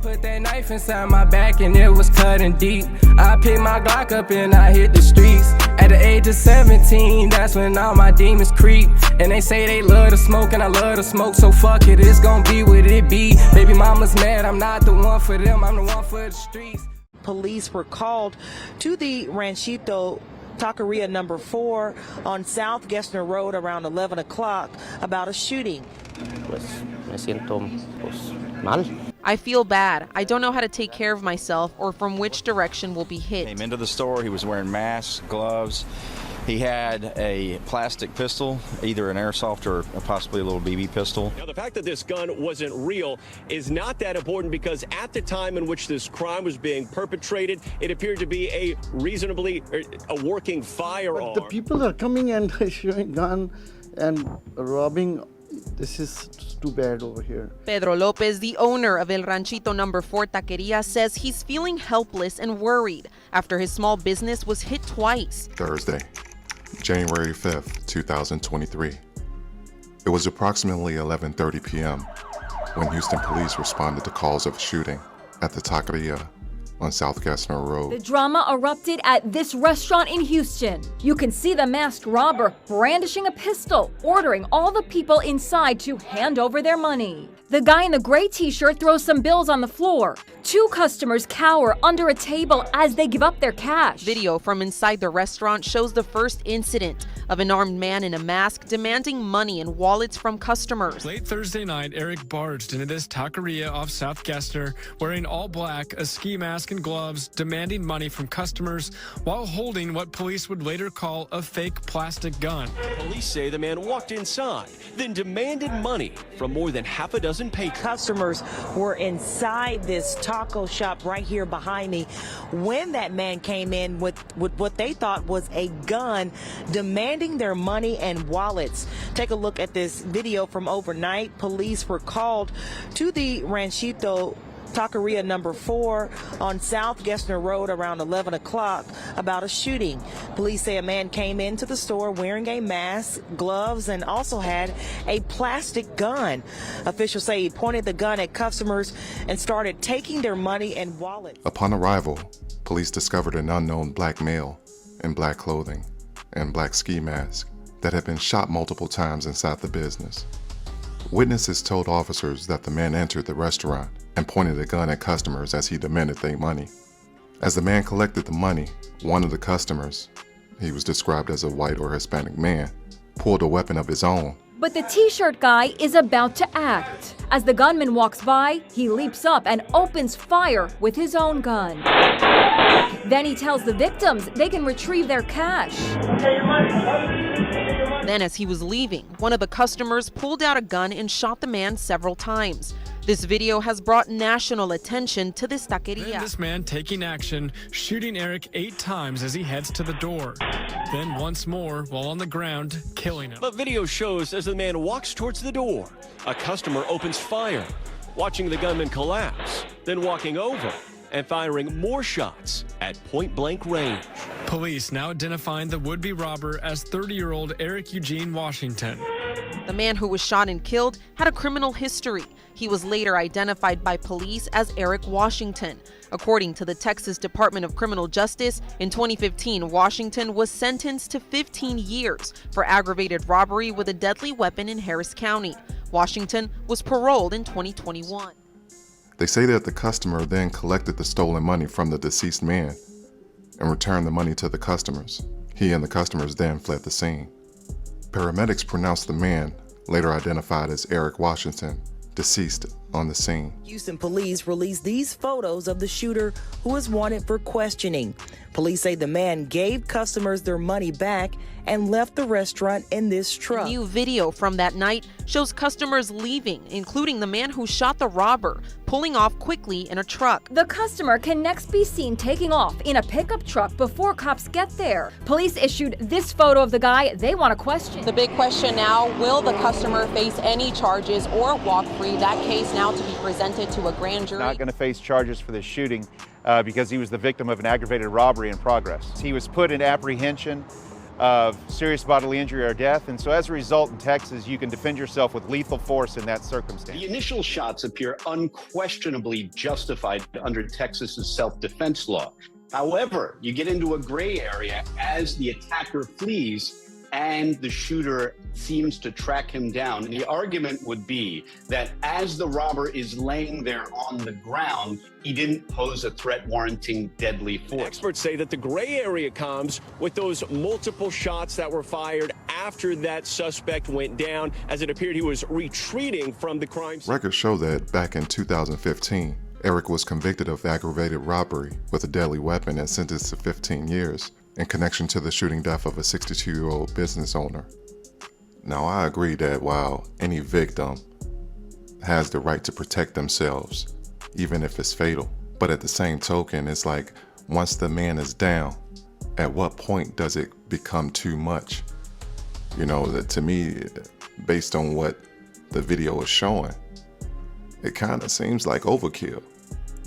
put that knife inside my back and it was cutting deep. I picked my Glock up and I hit the streets. At the age of 17, that's when all my demons creep. And they say they love to smoke and I love to smoke, so fuck it, it's gonna be what it be. Baby mama's mad, I'm not the one for them, I'm the one for the streets. Police were called to the Ranchito Taqueria number 4 on South Gessner Road around 11 o'clock about a shooting. I feel bad. I don't know how to take care of myself or from which direction will be hit. Came into the store, he was wearing masks, gloves. He had a plastic pistol, either an airsoft or possibly a little BB pistol. Now, the fact that this gun wasn't real is not that important because at the time in which this crime was being perpetrated, it appeared to be a working firearm. But the people are coming and showing gun and robbing. This is too bad over here. Pedro Lopez, the owner of El Ranchito number 4 Taqueria, says he's feeling helpless and worried after his small business was hit twice. Thursday, January 5th, 2023. It was approximately 11:30 p.m. when Houston police responded to calls of a shooting at the Taqueria on South Gessner Road. The drama erupted at this restaurant in Houston. You can see the masked robber brandishing a pistol, ordering all the people inside to hand over their money. The guy in the gray t-shirt throws some bills on the floor. 2 customers cower under a table as they give up their cash. Video from inside the restaurant shows the first incident of an armed man in a mask demanding money and wallets from customers. Late Thursday night, Eric barged into this taqueria off South Gessner wearing all black, a ski mask and gloves, demanding money from customers while holding what police would later call a fake plastic gun. Police say the man walked inside, then demanded money from more than half a dozen patrons. Customers were inside this taco shop right here behind me when that man came in with what they thought was a gun, demanding their money and wallets. Take a look at this video from overnight. Police were called to the Ranchito Taqueria number 4 on South Gessner Road around 11 o'clock about a shooting. Police say a man came into the store wearing a mask, gloves, and also had a plastic gun. Officials say he pointed the gun at customers and started taking their money and wallets. Upon arrival, police discovered an unknown black male in black clothing and black ski mask that had been shot multiple times inside the business. Witnesses told officers that the man entered the restaurant and pointed a gun at customers as he demanded their money. As the man collected the money, one of the customers, he was described as a white or Hispanic man, pulled a weapon of his own. But the t-shirt guy is about to act. As the gunman walks by, he leaps up and opens fire with his own gun. Then he tells the victims they can retrieve their cash. Then as he was leaving, one of the customers pulled out a gun and shot the man several times. This video has brought national attention to this taqueria. Then this man taking action, shooting Eric 8 times as he heads to the door. Then once more, while on the ground, killing him. But video shows as the man walks towards the door, a customer opens fire, watching the gunman collapse, then walking over and firing more shots at point-blank range. Police now identifying the would-be robber as 30-year-old Eric Eugene Washington. The man who was shot and killed had a criminal history. He was later identified by police as Eric Washington. According to the Texas Department of Criminal Justice, in 2015, Washington was sentenced to 15 years for aggravated robbery with a deadly weapon in Harris County. Washington was paroled in 2021. They say that the customer then collected the stolen money from the deceased man and returned the money to the customers. He and the customers then fled the scene. Paramedics pronounced the man, later identified as Eric Washington, deceased on the scene. Houston police released these photos of the shooter who is wanted for questioning. Police say the man gave customers their money back and left the restaurant in this truck. A new video from that night shows customers leaving, including the man who shot the robber, pulling off quickly in a truck. The customer can next be seen taking off in a pickup truck before cops get there. Police issued this photo of the guy they want to question. The big question now, will the customer face any charges or walk free? That case now to be presented to a grand jury. Not going to face charges for this shooting because he was the victim of an aggravated robbery in progress. He was put in apprehension of serious bodily injury or death. And so as a result, in Texas, you can defend yourself with lethal force in that circumstance. The initial shots appear unquestionably justified under Texas's self-defense law. However, you get into a gray area as the attacker flees and the shooter seems to track him down. And the argument would be that as the robber is laying there on the ground, he didn't pose a threat warranting deadly force. Experts say that the gray area comes with those multiple shots that were fired after that suspect went down, as it appeared he was retreating from the crime scene. Records show that back in 2015, Eric was convicted of aggravated robbery with a deadly weapon and sentenced to 15 years in connection to the shooting death of a 62-year-old business owner. Now, I agree that while any victim has the right to protect themselves, even if it's fatal, but at the same token, it's like once the man is down, at what point does it become too much? You know, that to me, based on what the video is showing, it kind of seems like overkill,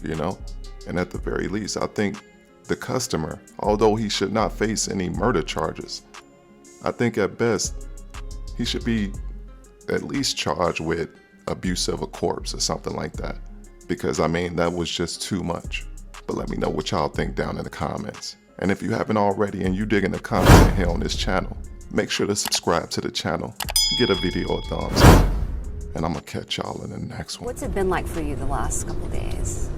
you know? And at the very least, I think the customer, although he should not face any murder charges, I think at best he should be at least charged with abuse of a corpse or something like that. Because I mean, that was just too much. But let me know what y'all think down in the comments. And if you haven't already and you digging the content here on this channel, make sure to subscribe to the channel, get a video a thumbs up, and I'm gonna catch y'all in the next one. What's it been like for you the last couple days?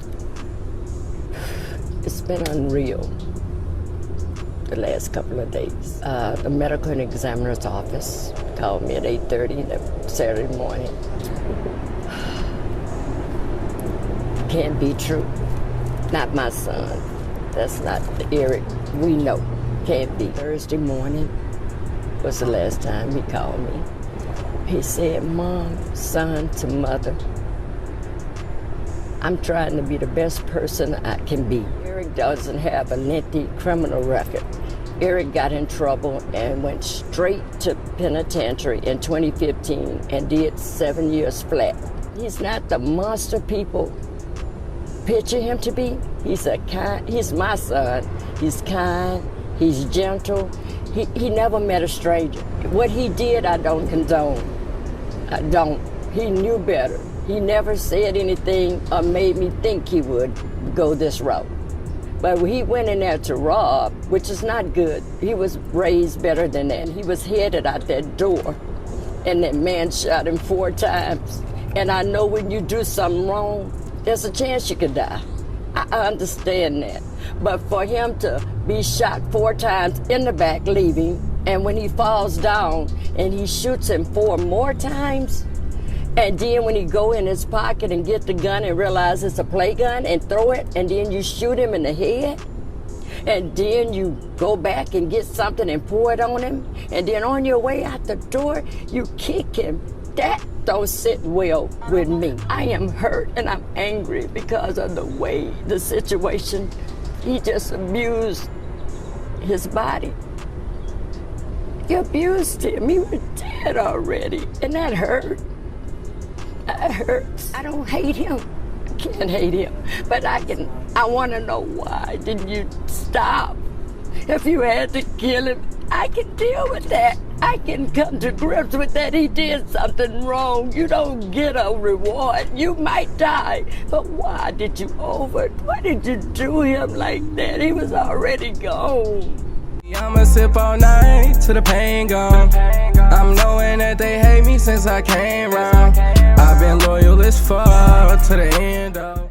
It's been unreal the last couple of days. The medical examiner's office called me at 8:30 that Saturday morning. Can't be true. Not my son. That's not Eric. We know. Can't be. Thursday morning was the last time he called me. He said, "Mom, son to mother, I'm trying to be the best person I can be." Eric doesn't have a lengthy criminal record. Eric got in trouble and went straight to penitentiary in 2015 and did 7 years flat. He's not the monster people picture him to be. He's my son. He's kind, he's gentle. He never met a stranger. What he did, I don't condone. I don't. He knew better. He never said anything or made me think he would go this route. But he went in there to rob, which is not good. He was raised better than that. He was headed out that door, and that man shot him 4 times. And I know when you do something wrong, there's a chance you could die. I understand that. But for him to be shot 4 times in the back, leaving, and when he falls down and he shoots him 4 more times, and then when he go in his pocket and get the gun and realize it's a play gun and throw it, and then you shoot him in the head, and then you go back and get something and pour it on him, and then on your way out the door, you kick him. That don't sit well with me. I am hurt and I'm angry because of the way the situation, he just abused his body. He abused him. He was dead already, and that hurt. That hurts. I don't hate him. I can't hate him, but I want to know, why didn't you stop? If you had to kill him, I can deal with that. I can come to grips with that. He did something wrong. You don't get a reward. You might die, but why did you why did you do him like that? He was already gone. I'ma sip all night till the pain gone. I'm knowing that they hate me since I came round. I've been loyal as fuck to the end of